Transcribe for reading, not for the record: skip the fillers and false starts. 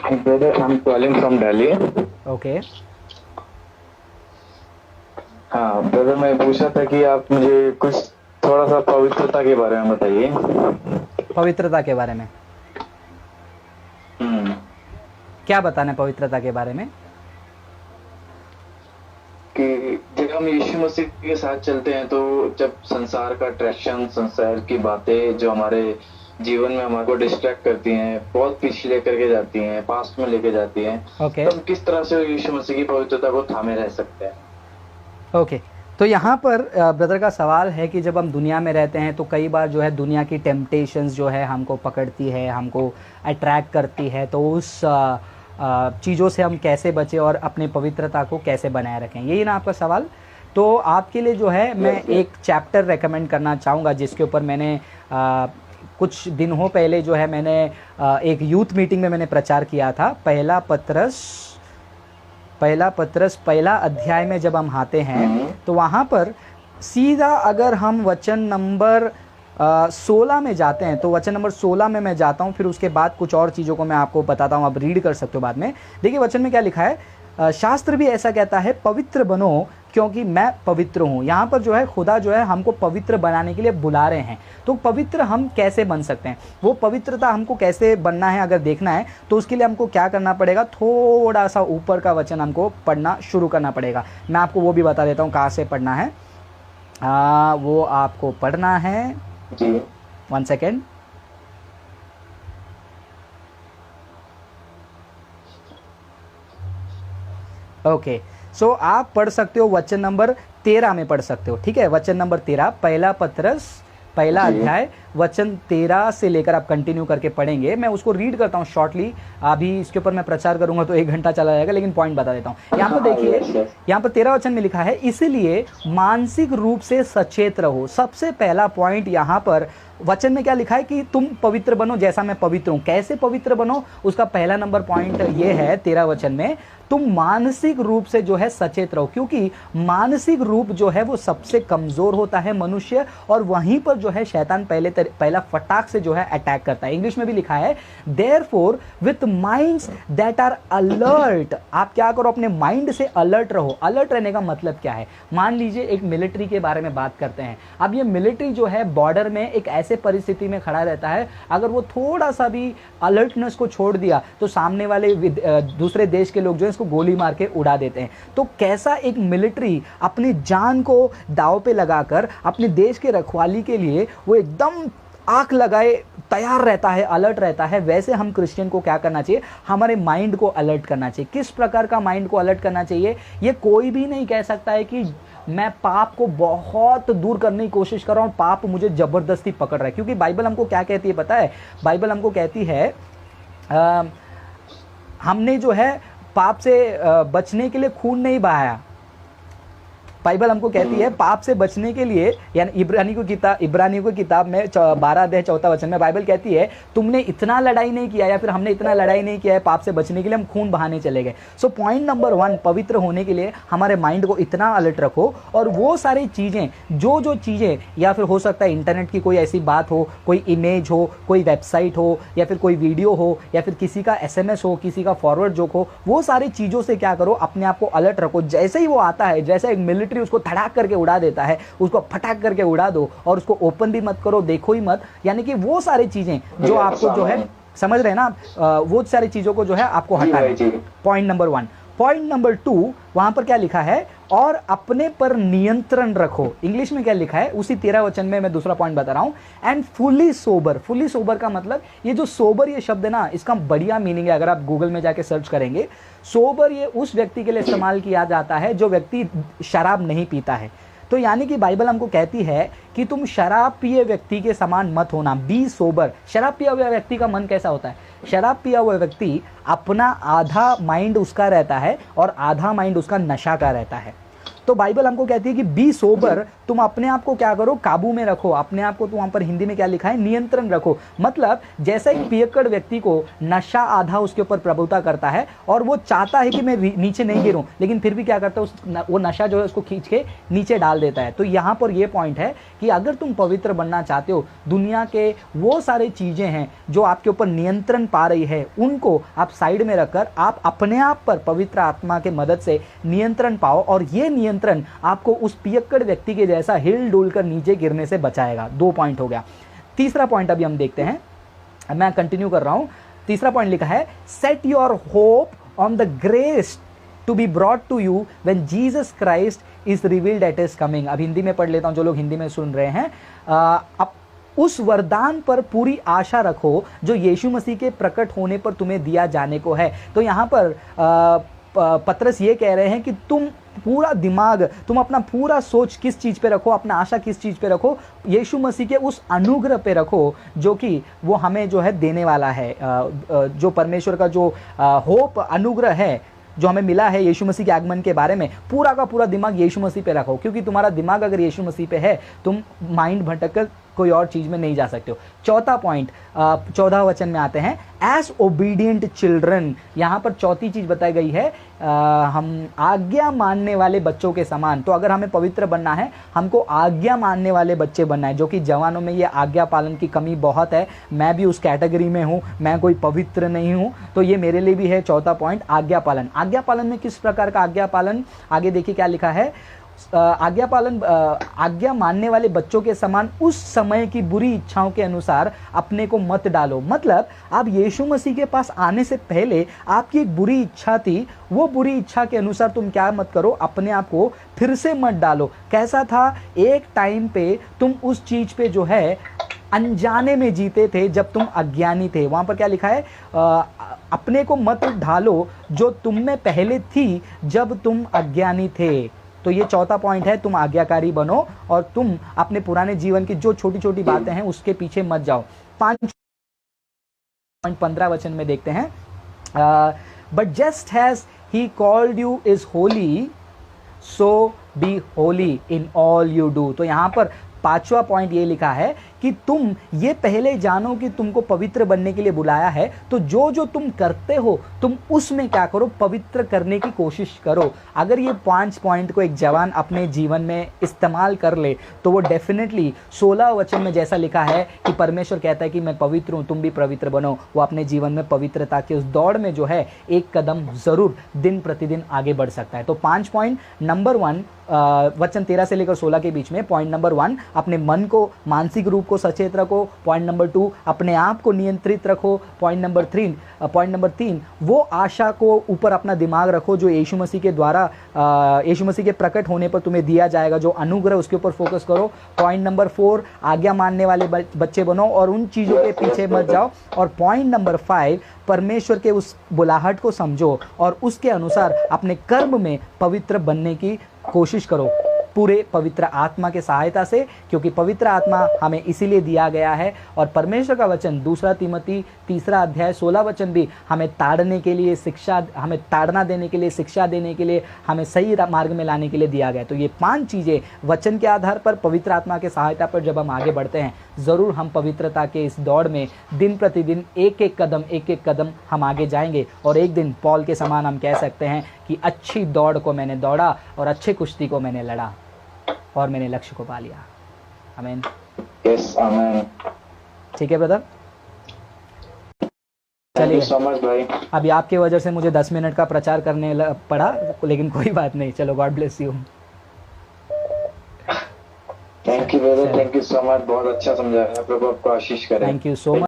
Brother, I'm calling from Delhi. Okay. हाँ brother, मैं पूछ रहा था कि आप मुझे कुछ थोड़ा सा पवित्रता के बारे में बताइए। पवित्रता के बारे में हम्म। क्या बताना है? पवित्रता के बारे में कि जब हम यीशु मसीह के साथ चलते हैं तो जब संसार का अट्रैक्शन, संसार की बातें जो हमारे जीवन में हमारे को डिस्ट्रैक्ट करती हैं, बहुत पीछे लेकर के जाती हैं, पास्ट में लेके जाती हैं, ओके। तो हम किस तरह से यीशु मसीह की पवित्रता को थामे रह सकते हैं? ओके। तो यहाँ पर ब्रदर का सवाल है कि जब हम दुनिया में रहते हैं तो कई बार जो है दुनिया की टेम्पटेशंस जो है हमको पकड़ती है, हमको अट्रैक्ट करती है, तो उस चीज़ों से हम कैसे बचें और अपने पवित्रता को कैसे बनाए रखें, यही ना आपका सवाल? तो आपके लिए जो है मैं एक चैप्टर रेकमेंड करना चाहूँगा जिसके ऊपर मैंने कुछ दिनों पहले जो है मैंने एक यूथ मीटिंग में मैंने प्रचार किया था। पहला पत्रस पहला अध्याय में जब हम आते हैं तो वहाँ पर सीधा अगर हम वचन नंबर 16 में जाते हैं, तो वचन नंबर 16 में मैं जाता हूँ, फिर उसके बाद कुछ और चीज़ों को मैं आपको बताता हूँ, आप रीड कर सकते हो बाद में। देखिए वचन में क्या लिखा है, शास्त्र भी ऐसा कहता है, पवित्र बनो क्योंकि मैं पवित्र हूँ। यहाँ पर जो है खुदा जो है हमको पवित्र बनाने के लिए बुला रहे हैं। तो पवित्र हम कैसे बन सकते हैं, वो पवित्रता हमको कैसे बनना है अगर देखना है तो उसके लिए हमको क्या करना पड़ेगा, थोड़ा सा ऊपर का वचन हमको पढ़ना शुरू करना पड़ेगा। मैं आपको वो भी बता देता हूँ कहाँ से पढ़ना है। वो आपको पढ़ना है, जी। 1 सेकेंड। ओके, सो आप पढ़ सकते हो वचन नंबर 13 में पढ़ सकते हो, ठीक है? वचन नंबर 13, पहला पत्रस पहला अध्याय वचन 13 से लेकर आप कंटिन्यू करके पढ़ेंगे। मैं उसको रीड करता हूँ शॉर्टली, अभी इसके ऊपर मैं प्रचार करूंगा तो 1 घंटा चला जाएगा, लेकिन पॉइंट बता देता हूँ। यहाँ पर देखिए, यहाँ पर 13 वचन में लिखा है, इसलिए मानसिक रूप से सचेत रहो। सबसे पहला पॉइंट यहाँ पर वचन में क्या लिखा है कि तुम पवित्र बनो जैसा मैं पवित्र हूं। कैसे पवित्र बनो, उसका पहला नंबर पॉइंट ये है 13 वचन में, तुम मानसिक रूप से जो है सचेत रहो, क्योंकि मानसिक रूप जो है वो सबसे कमजोर होता है मनुष्य, और वहीं पर जो है शैतान पहला फटाक से जो है अटैक करता है। इंग्लिश में भी लिखा है, therefore with minds that are alert. आप क्या करो, अपने माइंड से अलर्ट रहो। अलर्ट रहने का मतलब क्या है? मान लीजिए एक मिलिट्री के बारे में बात करते हैं। अब ये मिलिट्री जो है बॉर्डर में एक ऐसे परिस्थिति में खड़ा रहता है, अगर वो थोड़ा सा भी अलर्टनेस को छोड़ दिया तो सामने वाले दूसरे देश के लोग जो है इसको गोली मार के उड़ा देते हैं। तो कैसा एक मिलिट्री अपनी जान को दांव पे लगाकर अपने देश के रखवाली के लिए वो एकदम आंख लगाए तैयार रहता है, अलर्ट रहता है, वैसे हम क्रिश्चियन को क्या करना चाहिए, हमारे माइंड को अलर्ट करना चाहिए। किस प्रकार का माइंड को अलर्ट करना चाहिए? ये कोई भी नहीं कह सकता है कि मैं पाप को बहुत दूर करने की कोशिश कर रहा हूं, पाप मुझे जबरदस्ती पकड़ रहा है। क्योंकि बाइबल हमको क्या कहती है पता है? बाइबल हमको कहती है हमने जो है पाप से बचने के लिए खून नहीं बहाया। बाइबल हमको कहती है पाप से बचने के लिए, यानी इब्रानियों की किताब में 12 अध्याय 4 वचन में बाइबल कहती है, तुमने इतना लड़ाई नहीं किया या फिर हमने इतना लड़ाई नहीं किया है पाप से बचने के लिए हम खून बहाने चले गए। सो पॉइंट नंबर 1, पवित्र होने के लिए हमारे माइंड को इतना अलर्ट रखो, और वो सारी चीजें जो चीजें, या फिर हो सकता है इंटरनेट की कोई ऐसी बात हो, कोई इमेज हो, कोई वेबसाइट हो, या फिर कोई वीडियो हो, या फिर किसी का SMS हो, किसी का फॉरवर्ड जोक हो, वो सारी चीजों से क्या करो, अपने आप को अलर्ट रखो। जैसे ही वो आता है, जैसे एक मिलिट्री उसको धड़ाक करके उड़ा देता है, उसको फटाक करके उड़ा दो, और उसको ओपन भी मत करो, देखो ही मत। यानी कि वो सारी चीजें जो आपको जो है, समझ रहे हैं ना आप, वो सारी चीजों को जो है आपको हटाना है। Point number 1। पॉइंट नंबर 2, वहां पर क्या लिखा है, और अपने पर नियंत्रण रखो। इंग्लिश में क्या लिखा है, उसी 13 वचन में मैं दूसरा पॉइंट बता रहा हूं, and fully sober. Fully sober का मतलब, ये जो सोबर ये शब्द है ना, इसका बढ़िया मीनिंग है, अगर आप गूगल में जाके सर्च करेंगे, सोबर ये उस व्यक्ति के लिए इस्तेमाल किया जाता है जो व्यक्ति शराब नहीं पीता है। तो यानी कि बाइबल हमको कहती है कि तुम शराब पिए व्यक्ति के समान मत होना, बी सोबर। शराब पिया हुआ व्यक्ति का मन कैसा होता है? शराब पिया हुआ व्यक्ति अपना आधा माइंड उसका रहता है और आधा माइंड उसका नशा का रहता है। तो बाइबल हमको कहती है कि बी सोबर, तुम अपने आप को क्या करो, काबू में रखो, अपने आप को, तो वहां पर हिंदी में क्या लिखा है, नियंत्रण रखो। मतलब जैसा एक पियक्कड़ व्यक्ति को नशा आधा उसके ऊपर प्रभुता करता है और वो चाहता है कि मैं नीचे नहीं गिरूं, लेकिन फिर भी क्या करता है, वो नशा जो है उसको खींच के नीचे डाल देता है। तो यहां पर ये पॉइंट है कि अगर तुम पवित्र बनना चाहते हो, दुनिया के वो सारी चीजें हैं जो आपके ऊपर नियंत्रण पा रही है, उनको आप साइड में रखकर आप अपने आप पर पवित्र आत्मा के मदद से नियंत्रण पाओ, और ये नियंत्रण आपको उस पियक्कड़ व्यक्ति के जैसा हिल डुल कर नीचे गिरने से बचाएगा। 2 पॉइंट हो गया। तीसरा पॉइंट अभी हम देखते हैं, मैं कंटिन्यू कर रहा हूं। तीसरा पॉइंट लिखा है, set your hope on the grace to be brought to you when Jesus Christ is revealed at his coming. अब हिंदी में पढ़ लेता हूं, जो लोग हिंदी में सुन रहे हैं। अब उस वरदान पर पूरी आशा रखो जो यीशु मसीह के प्रकट होने पर तुम्हें दिया जाने को है। तो यहाँ पर पतरस ये कह रहे हैं कि तुम पूरा दिमाग, तुम अपना पूरा सोच किस चीज़ पे रखो, अपना आशा किस चीज़ पे रखो, यीशु मसीह के उस अनुग्रह पे रखो जो कि वो हमें जो है देने वाला है। जो परमेश्वर का जो होप, अनुग्रह है जो हमें मिला है यीशु मसीह के आगमन के बारे में, पूरा का पूरा दिमाग यीशु मसीह पे रखो, क्योंकि तुम्हारा दिमाग अगर यीशु मसीह पे है, तुम माइंड भटक कर कोई और चीज में नहीं जा सकते हो। चौथा पॉइंट, 14 वचन में आते हैं, एज ओबीडियंट चिल्ड्रन। यहाँ पर चौथी चीज बताई गई है, हम आज्ञा मानने वाले बच्चों के समान। तो अगर हमें पवित्र बनना है, हमको आज्ञा मानने वाले बच्चे बनना है, जो कि जवानों में ये आज्ञा पालन की कमी बहुत है। मैं भी उस कैटेगरी में हूँ, मैं कोई पवित्र नहीं हूँ, तो ये मेरे लिए भी है चौथा पॉइंट, आज्ञा पालन। आज्ञा पालन में किस प्रकार का आज्ञा पालन, आगे देखिए क्या लिखा है, आज्ञा पालन, आज्ञा मानने वाले बच्चों के समान उस समय की बुरी इच्छाओं के अनुसार अपने को मत डालो। मतलब आप यीशु मसीह के पास आने से पहले आपकी एक बुरी इच्छा थी, वो बुरी इच्छा के अनुसार तुम क्या मत करो, अपने आप को फिर से मत डालो। कैसा था, एक टाइम पे तुम उस चीज पे जो है अनजाने में जीते थे जब तुम अज्ञानी थे। वहां पर क्या लिखा है, अपने को मत ढालो जो तुम में पहले थी जब तुम अज्ञानी थे। तो ये चौथा पॉइंट है, तुम आज्ञाकारी बनो और तुम अपने पुराने जीवन की जो छोटी छोटी बातें हैं उसके पीछे मत जाओ। 5.15 वचन में देखते हैं, but just has he called you is holy so be holy in all you do. तो यहां पर 5वां पॉइंट ये लिखा है कि तुम ये पहले जानो कि तुमको पवित्र बनने के लिए बुलाया है, तो जो जो तुम करते हो तुम उसमें क्या करो, पवित्र करने की कोशिश करो। अगर ये 5 पॉइंट को एक जवान अपने जीवन में इस्तेमाल कर ले तो वो डेफिनेटली 16 वचन में जैसा लिखा है कि परमेश्वर कहता है कि मैं पवित्र हूं, तुम भी पवित्र बनो, वो अपने जीवन में पवित्रता के उस दौड़ में जो है एक कदम जरूर दिन प्रतिदिन आगे बढ़ सकता है। तो 5 पॉइंट, नंबर 1 वचन 13 से लेकर 16 के बीच में, पॉइंट नंबर 1 अपने मन को, मानसिक रूप को सचेत रखो। पॉइंट नंबर 2 अपने आप को नियंत्रित रखो। पॉइंट नंबर 3 वो आशा को ऊपर अपना दिमाग रखो जो यीशु मसीह के द्वारा, यीशु मसीह के प्रकट होने पर तुम्हें दिया जाएगा, जो अनुग्रह, उसके ऊपर फोकस करो। पॉइंट नंबर 4 आज्ञा मानने वाले बच्चे बनो और उन चीज़ों के पीछे मत जाओ। और पॉइंट नंबर 5 परमेश्वर के उस बुलाहट को समझो और उसके अनुसार अपने कर्म में पवित्र बनने की कोशिश करो, पूरे पवित्र आत्मा के सहायता से, क्योंकि पवित्र आत्मा हमें इसीलिए दिया गया है। और परमेश्वर का वचन 2 तीमोथी 3 अध्याय 16 वचन भी हमें ताड़ने के लिए, शिक्षा, हमें ताड़ना देने के लिए, शिक्षा देने के लिए, हमें सही मार्ग में लाने के लिए दिया गया है। तो ये 5 चीज़ें वचन के आधार पर, पवित्र आत्मा के सहायता पर जब हम आगे बढ़ते हैं, ज़रूर हम पवित्रता के इस दौड़ में दिन प्रतिदिन एक एक कदम हम आगे जाएंगे और एक दिन पॉल के समान हम कह सकते हैं कि अच्छी दौड़ को मैंने दौड़ा और अच्छे कुश्ती को मैंने लड़ा और मैंने लक्ष्य को पा लिया। आमीन। यस, आमीन। ठीक है ब्रदर, चलिए सो मच भाई। अभी आपके वजह से मुझे 10 मिनट का प्रचार करने पड़ा, लेकिन कोई बात नहीं, चलो God bless you. Thank you brother, thank you so much, बहुत अच्छा समझाया, प्रभु आपको आशीष करे। Thank you so much.